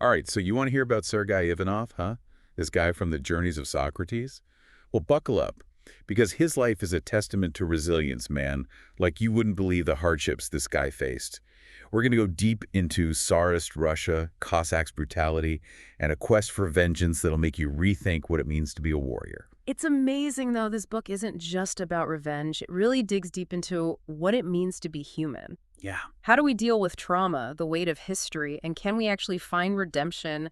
All right, so you want to hear about Sergei Ivanov, huh? This guy from the Journeys of Socrates? Well, buckle up, because his life is a testament to resilience, man. Like you wouldn't believe the hardships this guy faced. We're going to go deep into Tsarist Russia, Cossacks' brutality, and a quest for vengeance that'll make you rethink what it means to be a warrior. It's amazing, though, this book isn't just about revenge. It really digs deep into what it means to be human. Yeah. How do we deal with trauma, the weight of history, and can we actually find redemption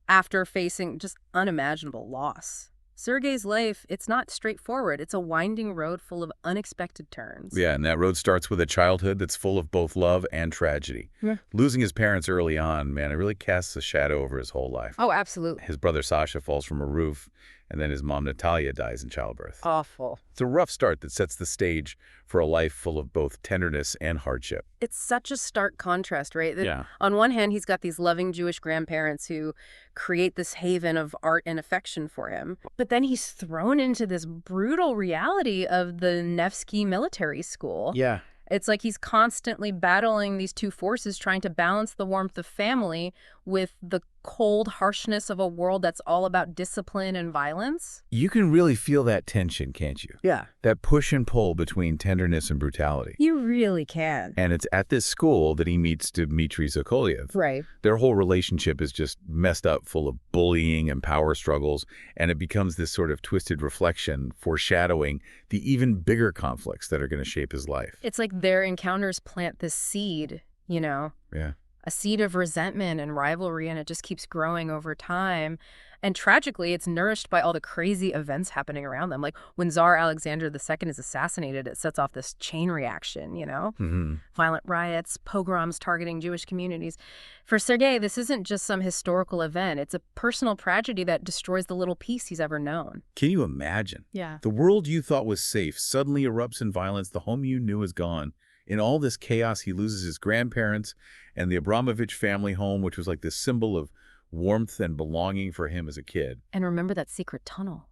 after facing just unimaginable loss? Sergei's life, it's not straightforward. It's a winding road full of unexpected turns. Yeah, and that road starts with a childhood that's full of both love and tragedy. Yeah. Losing his parents early on, man, it really casts a shadow over his whole life. Oh, absolutely. His brother Sasha falls from a roof, and then his mom Natalia dies in childbirth. Awful. It's a rough start that sets the stage for a life full of both tenderness and hardship. It's such a stark contrast, right? That Yeah. On one hand, he's got these loving Jewish grandparents who create this haven of art and affection for him. But then he's thrown into this brutal reality of the Nevsky military school. Yeah. It's like he's constantly battling these two forces, trying to balance the warmth of family with the cold harshness of a world that's all about discipline and violence. You can really feel that tension, can't you? Yeah. That push and pull between tenderness and brutality. You really can. And it's at this school that he meets Dmitry Sokolyev. Right. Their whole relationship is just messed up, full of bullying and power struggles, and it becomes this sort of twisted reflection, foreshadowing the even bigger conflicts that are going to shape his life. It's like their encounters plant this seed, you know? Yeah. A seed of resentment and rivalry, and it just keeps growing over time. And tragically, it's nourished by all the crazy events happening around them. Like when Tsar Alexander II is assassinated, it sets off this chain reaction, you know? Mm-hmm. Violent riots, pogroms targeting Jewish communities. For Sergei, this isn't just some historical event. It's a personal tragedy that destroys the little peace he's ever known. Can you imagine? Yeah. The world you thought was safe suddenly erupts in violence. The home you knew is gone. In all this chaos, he loses his grandparents and the Abramovich family home, which was like this symbol of warmth and belonging for him as a kid. And remember that secret tunnel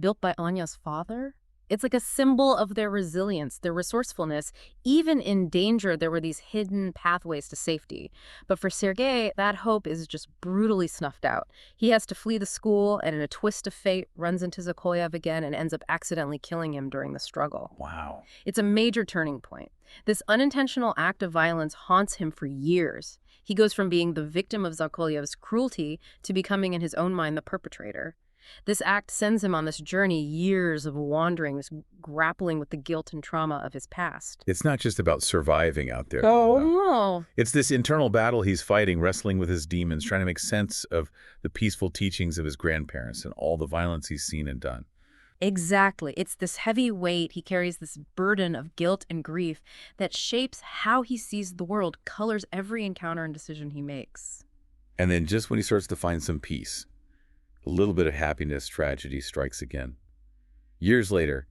built by Anya's father? It's like a symbol of their resilience, their resourcefulness. Even in danger, there were these hidden pathways to safety. But for Sergei, that hope is just brutally snuffed out. He has to flee the school and in a twist of fate runs into Sokolyev again and ends up accidentally killing him during the struggle. Wow. It's a major turning point. This unintentional act of violence haunts him for years. He goes from being the victim of Sokolyev's cruelty to becoming, in his own mind, the perpetrator. This act sends him on this journey, years of wanderings, grappling with the guilt and trauma of his past. It's not just about surviving out there. Oh, no. It's this internal battle he's fighting, wrestling with his demons, trying to make sense of the peaceful teachings of his grandparents and all the violence he's seen and done. Exactly. It's this heavy weight. He carries this burden of guilt and grief that shapes how he sees the world, colors every encounter and decision he makes. And then just when he starts to find some peace, a little bit of happiness, tragedy strikes again. Years later,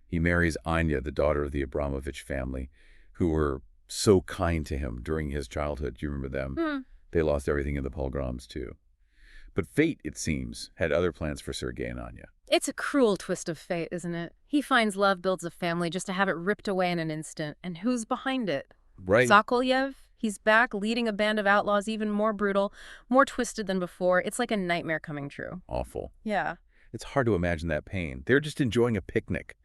he marries Anya, the daughter of the Abramovich family, who were so kind to him during his childhood. Do you remember them? They lost everything in the pogroms, too. But fate, it seems, had other plans for Sergei and Anya. It's a cruel twist of fate, isn't it? He finds love, builds a family, just to have it ripped away in an instant. And who's behind it? Right. Sokolyev? He's back, leading a band of outlaws, even more brutal, more twisted than before. It's like a nightmare coming true. Awful. Yeah. It's hard to imagine that pain. They're just enjoying a picnic,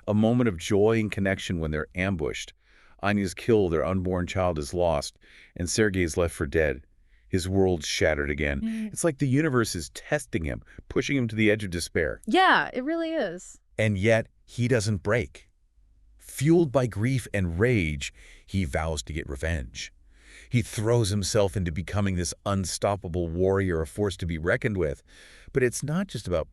a moment of joy and connection when they're ambushed. Anya's killed, their unborn child is lost, and Sergei's left for dead. His world's shattered again. It's like the universe is testing him, pushing him to the edge of despair. Yeah, it really is. And yet, he doesn't break. Fueled by grief and rage, he vows to get revenge. He throws himself into becoming this unstoppable warrior, a force to be reckoned with. But it's not just about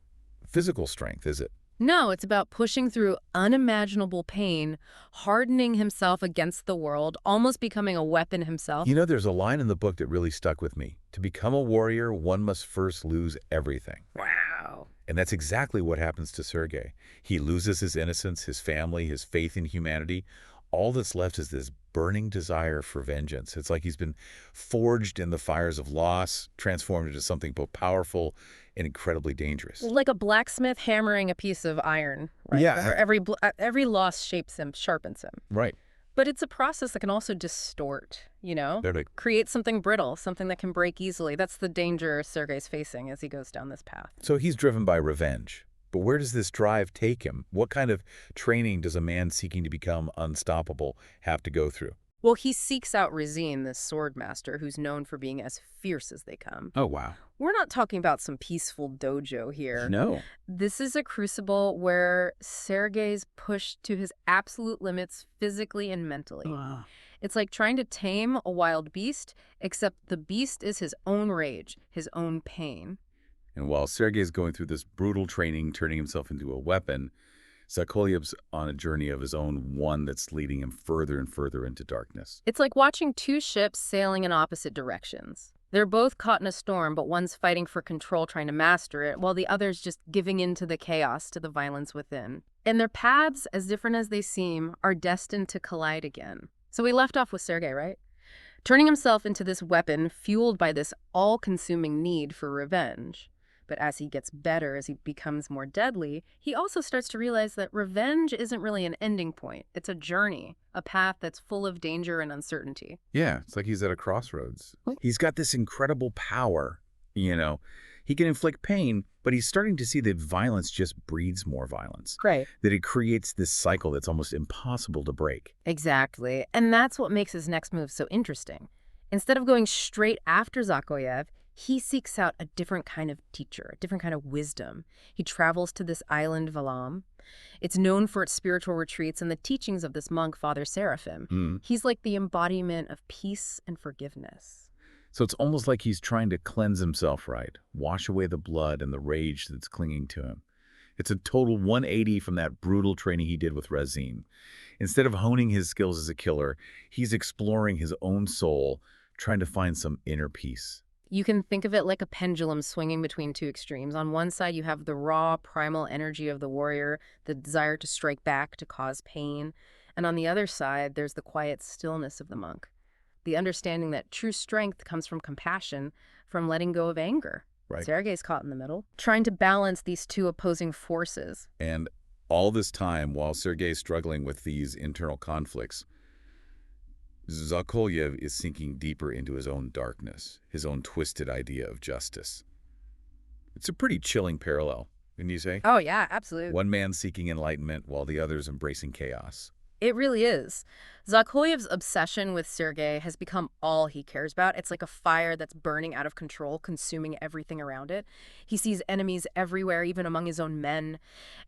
physical strength, is it? No, it's about pushing through unimaginable pain, hardening himself against the world, almost becoming a weapon himself. You know, there's a line in the book that really stuck with me. To become a warrior, one must first lose everything. Wow. And that's exactly what happens to Sergei. He loses his innocence, his family, his faith in humanity. All that's left is this burning desire for vengeance. It's like he's been forged in the fires of loss, transformed into something both powerful and incredibly dangerous. Like a blacksmith hammering a piece of iron, right? Yeah. Where every loss shapes him, sharpens him. Right. But it's a process that can also distort. you know? They're like, Create something brittle, something that can break easily. That's the danger Sergei's facing as he goes down this path. so he's driven by revenge. But where does this drive take him? What kind of training does a man seeking to become unstoppable have to go through? Well, he seeks out Razine, this sword master who's known for being as fierce as they come. Oh, wow. We're not talking about some peaceful dojo here. No. This is a crucible where Sergei's pushed to his absolute limits physically and mentally. Wow. It's like trying to tame a wild beast, except the beast is his own rage, his own pain. And while Sergei's going through this brutal training, turning himself into a weapon, Sokolyev's on a journey of his own, one that's leading him further and further into darkness. It's like watching two ships sailing in opposite directions. They're both caught in a storm, but one's fighting for control, trying to master it, while the other's just giving in to the chaos, to the violence within. And their paths, as different as they seem, are destined to collide again. So we left off with Sergei, right? Turning himself into this weapon fueled by this all-consuming need for revenge. But as he gets better, as he becomes more deadly, he also starts to realize that revenge isn't really an ending point. It's a journey, a path that's full of danger and uncertainty. Yeah, it's like he's at a crossroads. He's got this incredible power, you know. He can inflict pain, but he's starting to see that violence just breeds more violence. Right. That it creates this cycle that's almost impossible to break. Exactly. And that's what makes his next move so interesting. Instead of going straight after Zakoyev, he seeks out a different kind of teacher, a different kind of wisdom. He travels to this island, Valam. It's known for its spiritual retreats and the teachings of this monk, Father Seraphim. He's like the embodiment of peace and forgiveness. So it's almost like he's trying to cleanse himself, right? Wash away the blood and the rage that's clinging to him. It's a total 180 from that brutal training he did with Razine. Instead of honing his skills as a killer, he's exploring his own soul, trying to find some inner peace. You can think of it like a pendulum swinging between two extremes. On one side, you have the raw, primal energy of the warrior, the desire to strike back, to cause pain. And on the other side, there's the quiet stillness of the monk, the understanding that true strength comes from compassion, from letting go of anger. Right. Sergei's caught in the middle, trying to balance these two opposing forces. And all this time, while Sergei's struggling with these internal conflicts, Zakolyev is sinking deeper into his own darkness, his own twisted idea of justice. It's a pretty chilling parallel, wouldn't you say? Oh, yeah, absolutely. One man seeking enlightenment while the other's embracing chaos. It really is. Zakoyev's obsession with Sergei has become all he cares about. It's like a fire that's burning out of control, consuming everything around it. He sees enemies everywhere, even among his own men,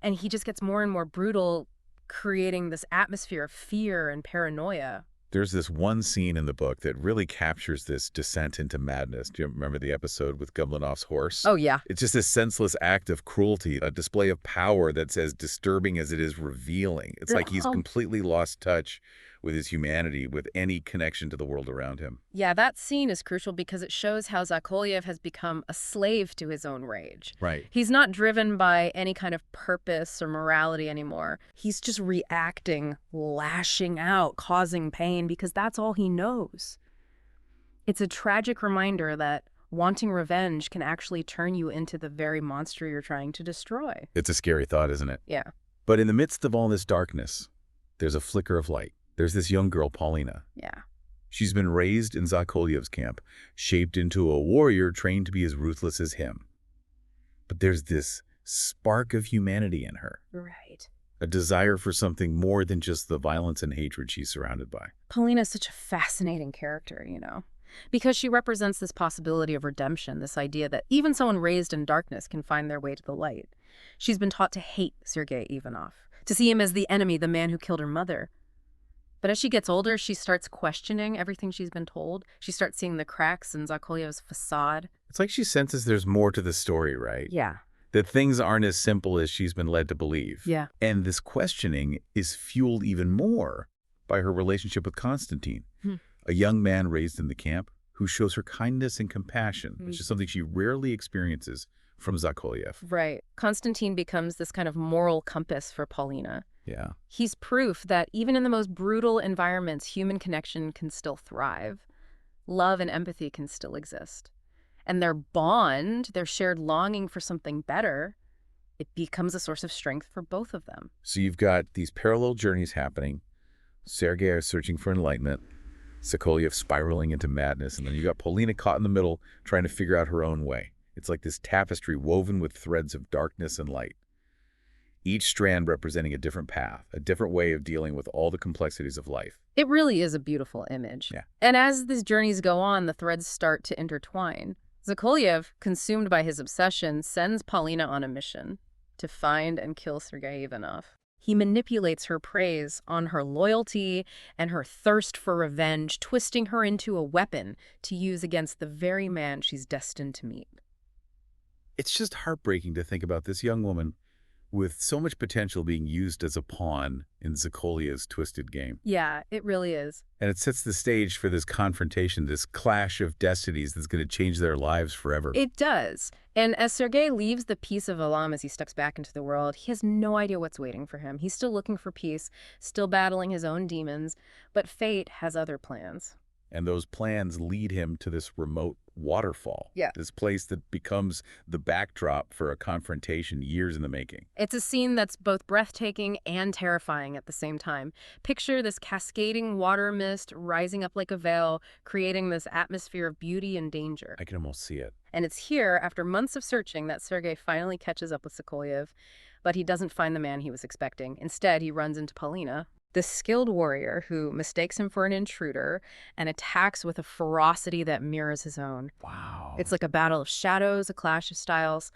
and he just gets more and more brutal, creating this atmosphere of fear and paranoia. There's this one scene in the book that really captures this descent into madness. Do you remember the episode with Gumlinov's horse? Oh, yeah. It's just a senseless act of cruelty, a display of power that's as disturbing as it is revealing. It's like he's completely lost touch with his humanity, with any connection to the world around him. Yeah, that scene is crucial because it shows how Zakolyev has become a slave to his own rage. Right. He's not driven by any kind of purpose or morality anymore. He's just reacting, lashing out, causing pain because that's all he knows. It's a tragic reminder that wanting revenge can actually turn you into the very monster you're trying to destroy. It's a scary thought, isn't it? Yeah. But in the midst of all this darkness, there's a flicker of light. There's this young girl, Paulina. Yeah. She's been raised in Zakolyev's camp, shaped into a warrior trained to be as ruthless as him. But there's this spark of humanity in her. Right. A desire for something more than just the violence and hatred she's surrounded by. Paulina's such a fascinating character, you know, because she represents this possibility of redemption, this idea that even someone raised in darkness can find their way to the light. She's been taught to hate Sergei Ivanov, to see him as the enemy, the man who killed her mother. But as she gets older, she starts questioning everything she's been told. She starts seeing the cracks in Zakolyev's facade. It's like she senses there's more to the story, right? Yeah. That things aren't as simple as she's been led to believe. Yeah. And this questioning is fueled even more by her relationship with Konstantin, a young man raised in the camp who shows her kindness and compassion, which is something she rarely experiences from Zakolyev. Right. Konstantin becomes this kind of moral compass for Paulina. Yeah. He's proof that even in the most brutal environments, human connection can still thrive. Love and empathy can still exist. And their bond, their shared longing for something better, it becomes a source of strength for both of them. So you've got these parallel journeys happening. Sergei is searching for enlightenment. Sokolyev spiraling into madness, and then you got Polina caught in the middle, trying to figure out her own way. It's like this tapestry woven with threads of darkness and light, each strand representing a different path, a different way of dealing with all the complexities of life. It really is a beautiful image. Yeah. And as these journeys go on, the threads start to intertwine. Sokolyev, consumed by his obsession, sends Paulina on a mission to find and kill Sergei Ivanov. He manipulates her praise on her loyalty and her thirst for revenge, twisting her into a weapon to use against the very man she's destined to meet. It's just heartbreaking to think about this young woman with so much potential being used as a pawn in Sokolyev's twisted game. Yeah, it really is. And it sets the stage for this confrontation, this clash of destinies that's going to change their lives forever. It does. And as Sergei leaves the peace of Alam as he steps back into the world, he has no idea what's waiting for him. He's still looking for peace, still battling his own demons, but fate has other plans. And those plans lead him to this remote waterfall. Yeah. This place that becomes the backdrop for a confrontation years in the making. It's a scene that's both breathtaking and terrifying at the same time. Picture this cascading water mist rising up like a veil, creating this atmosphere of beauty and danger. I can almost see it. And it's here, after months of searching, that Sergei finally catches up with Sokolyev. But he doesn't find the man he was expecting. Instead, he runs into Paulina, this skilled warrior who mistakes him for an intruder and attacks with a ferocity that mirrors his own. Wow. It's like a battle of shadows, a clash of styles.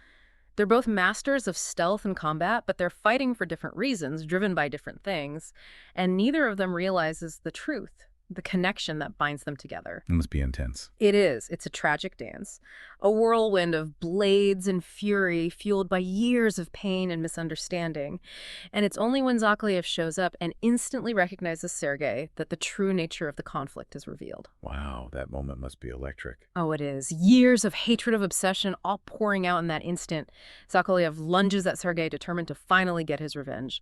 They're both masters of stealth and combat, but they're fighting for different reasons, driven by different things. And neither of them realizes the truth, the connection that binds them together. It must be intense. It is. It's a tragic dance. A whirlwind of blades and fury fueled by years of pain and misunderstanding. And it's only when Sokolyev shows up and instantly recognizes Sergei that the true nature of the conflict is revealed. Wow, that moment must be electric. Oh, it is. Years of hatred, of obsession, all pouring out in that instant. Sokolyev lunges at Sergei, determined to finally get his revenge.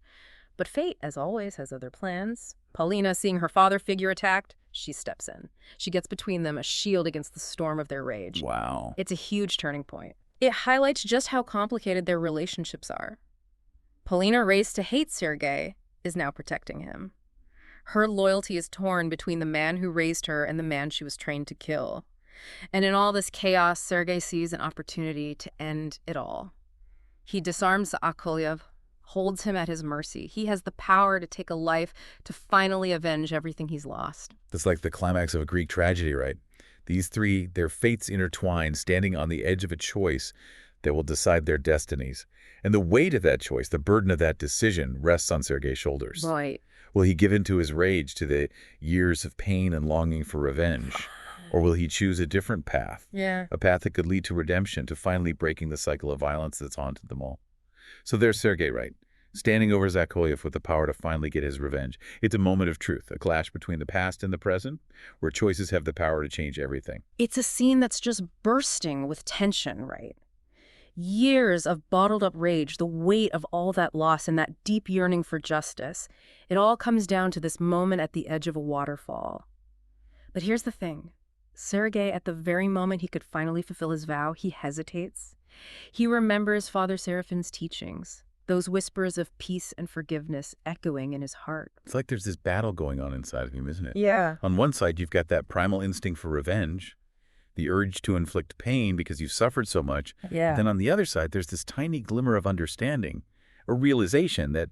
But fate, as always, has other plans. Paulina, seeing her father figure attacked, she steps in. She gets between them, a shield against the storm of their rage. Wow. It's a huge turning point. It highlights just how complicated their relationships are. Paulina, raised to hate Sergei, is now protecting him. Her loyalty is torn between the man who raised her and the man she was trained to kill. And in all this chaos, Sergei sees an opportunity to end it all. He disarms Sokolyev, holds him at his mercy. He has the power to take a life, to finally avenge everything he's lost. That's like the climax of a Greek tragedy, right? These three, their fates intertwined, standing on the edge of a choice that will decide their destinies. And the weight of that choice, the burden of that decision, rests on Sergei's shoulders. Right. Will he give in to his rage, to the years of pain and longing for revenge? Or will he choose a different path? Yeah. A path that could lead to redemption, to finally breaking the cycle of violence that's haunted them all. So there's Sergei, right? Standing over Sokolyev with the power to finally get his revenge. It's a moment of truth, a clash between the past and the present, where choices have the power to change everything. It's a scene that's just bursting with tension, right? Years of bottled up rage, the weight of all that loss and that deep yearning for justice. It all comes down to this moment at the edge of a waterfall. But here's the thing. Sergei, at the very moment he could finally fulfill his vow, he hesitates. He remembers Father Seraphin's teachings, those whispers of peace and forgiveness echoing in his heart. It's like there's this battle going on inside of him, isn't it? Yeah. On one side, you've got that primal instinct for revenge, the urge to inflict pain because you've suffered so much. Yeah. Then on the other side, there's this tiny glimmer of understanding, a realization that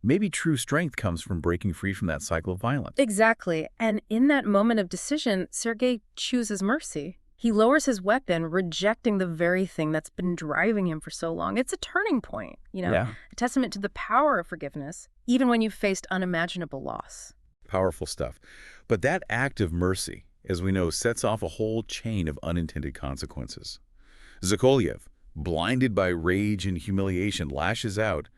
maybe true strength comes from breaking free from that cycle of violence. Exactly. And in that moment of decision, Sergei chooses mercy. He lowers his weapon, rejecting the very thing that's been driving him for so long. It's a turning point, a testament to the power of forgiveness, even when you've faced unimaginable loss. Powerful stuff. But that act of mercy, as we know, sets off a whole chain of unintended consequences. Sokolyev, blinded by rage and humiliation, lashes out,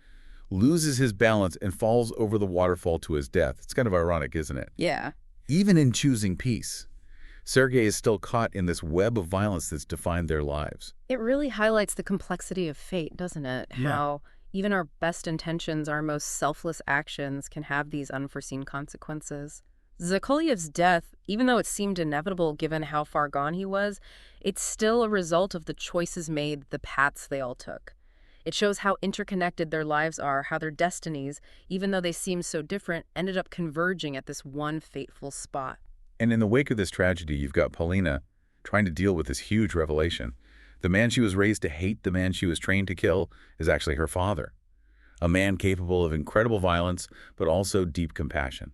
loses his balance, and falls over the waterfall to his death. It's kind of ironic, isn't it? Yeah. Even in choosing peace, Sergei is still caught in this web of violence that's defined their lives. It really highlights the complexity of fate, doesn't it? Yeah. How even our best intentions, our most selfless actions can have these unforeseen consequences. Sokolyev's death, even though it seemed inevitable given how far gone he was, it's still a result of the choices made, the paths they all took. It shows how interconnected their lives are, how their destinies, even though they seem so different, ended up converging at this one fateful spot. And in the wake of this tragedy, you've got Paulina trying to deal with this huge revelation. The man she was raised to hate, the man she was trained to kill, is actually her father. A man capable of incredible violence, but also deep compassion.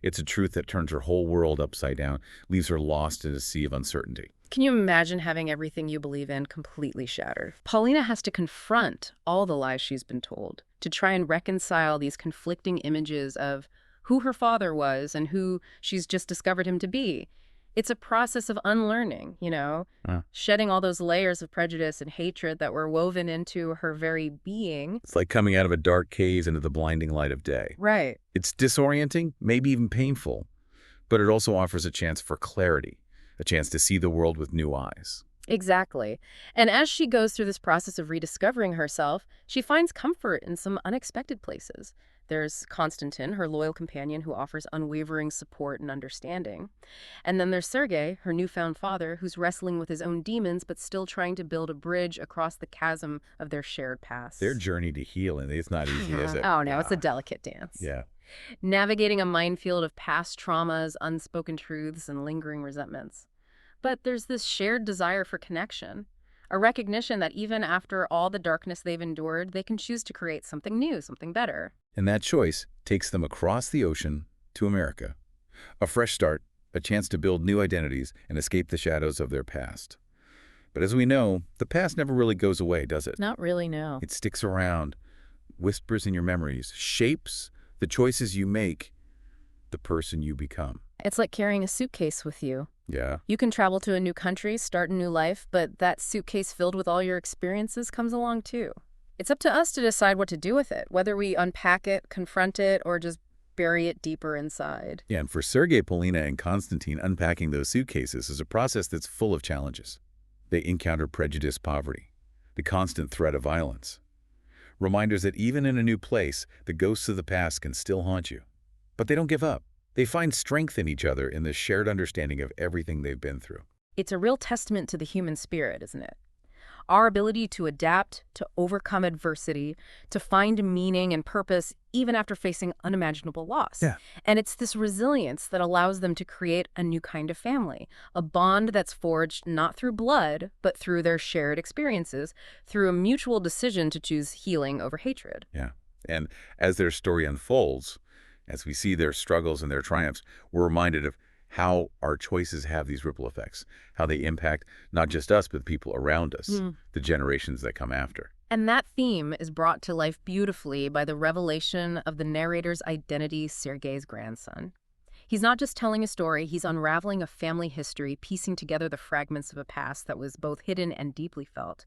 It's a truth that turns her whole world upside down, leaves her lost in a sea of uncertainty. Can you imagine having everything you believe in completely shattered? Paulina has to confront all the lies she's been told, to try and reconcile these conflicting images of who her father was and who she's just discovered him to be. It's a process of unlearning, Uh, shedding all those layers of prejudice and hatred that were woven into her very being. It's like coming out of a dark cave into the blinding light of day. Right. It's disorienting, maybe even painful, but it also offers a chance for clarity, a chance to see the world with new eyes. Exactly. And as she goes through this process of rediscovering herself, she finds comfort in some unexpected places. There's Konstantin, her loyal companion who offers unwavering support and understanding. And then there's Sergei, her newfound father, who's wrestling with his own demons but still trying to build a bridge across the chasm of their shared Their past. journey to healing, it's not easy, is it? Oh, no, it's a Ah, delicate dance. yeah. Navigating a minefield of past traumas, unspoken truths, and lingering resentments. But there's this shared desire for connection, a recognition that even after all the darkness they've endured, they can choose to create something new, something better. And that choice takes them across the ocean to America. A fresh start, a chance to build new identities and escape the shadows of their past. But as we know, the past never really goes away, does it? Not really, no. It sticks around, whispers in your memories, shapes the choices you make, the person you become. It's like carrying a suitcase with you. Yeah. You can travel to a new country, start a new life, but that suitcase filled with all your experiences comes along too. It's up to us to decide what to do with it, whether we unpack it, confront it, or just bury it deeper inside. Yeah, and for Sergei, Polina, and Konstantin, unpacking those suitcases is a process that's full of challenges. They encounter prejudice, poverty, the constant threat of violence. Reminders that even in a new place, the ghosts of the past can still haunt you. But they don't give up. They find strength in each other in this shared understanding of everything they've been through. It's a real testament to the human spirit, isn't it? Our ability to adapt, to overcome adversity, to find meaning and purpose even after facing unimaginable loss. Yeah. And it's this resilience that allows them to create a new kind of family, a bond that's forged not through blood, but through their shared experiences, through a mutual decision to choose healing over hatred. Yeah. And as their story unfolds, as we see their struggles and their triumphs, we're reminded of how our choices have these ripple effects, how they impact not just us, but the people around us, the generations that come after. And that theme is brought to life beautifully by the revelation of the narrator's identity, Sergei's grandson. He's not just telling a story, he's unraveling a family history, piecing together the fragments of a past that was both hidden and deeply felt.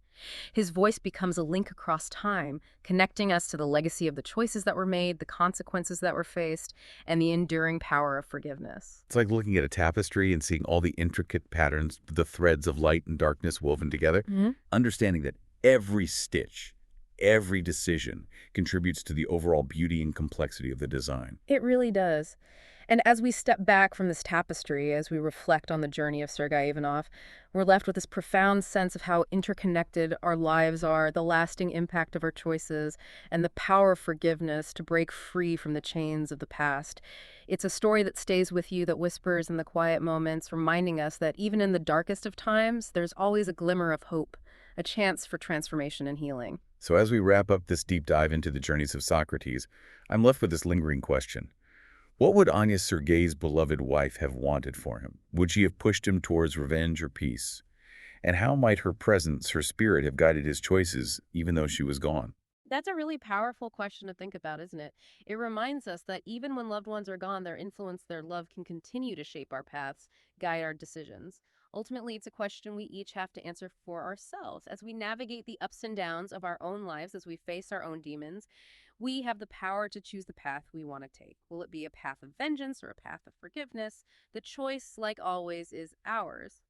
His voice becomes a link across time, connecting us to the legacy of the choices that were made, the consequences that were faced, and the enduring power of forgiveness. It's like looking at a tapestry and seeing all the intricate patterns, the threads of light and darkness woven together, understanding that every stitch, every decision contributes to the overall beauty and complexity of the design. It really does. And as we step back from this tapestry, as we reflect on the journey of Sergei Ivanov, we're left with this profound sense of how interconnected our lives are, the lasting impact of our choices, and the power of forgiveness to break free from the chains of the past. It's a story that stays with you, that whispers in the quiet moments, reminding us that even in the darkest of times, there's always a glimmer of hope, a chance for transformation and healing. So as we wrap up this deep dive into the journeys of Socrates, I'm left with this lingering question. What would Anya Sergei's beloved wife have wanted for him? Would she have pushed him towards revenge or peace? And how might her presence, her spirit, have guided his choices even though she was gone? That's a really powerful question to think about, isn't it? It reminds us that even when loved ones are gone, their influence, their love can continue to shape our paths, guide our decisions. Ultimately, it's a question we each have to answer for ourselves. As we navigate the ups and downs of our own lives, as we face our own demons, we have the power to choose the path we want to take. Will it be a path of vengeance or a path of forgiveness? The choice, like always, is ours.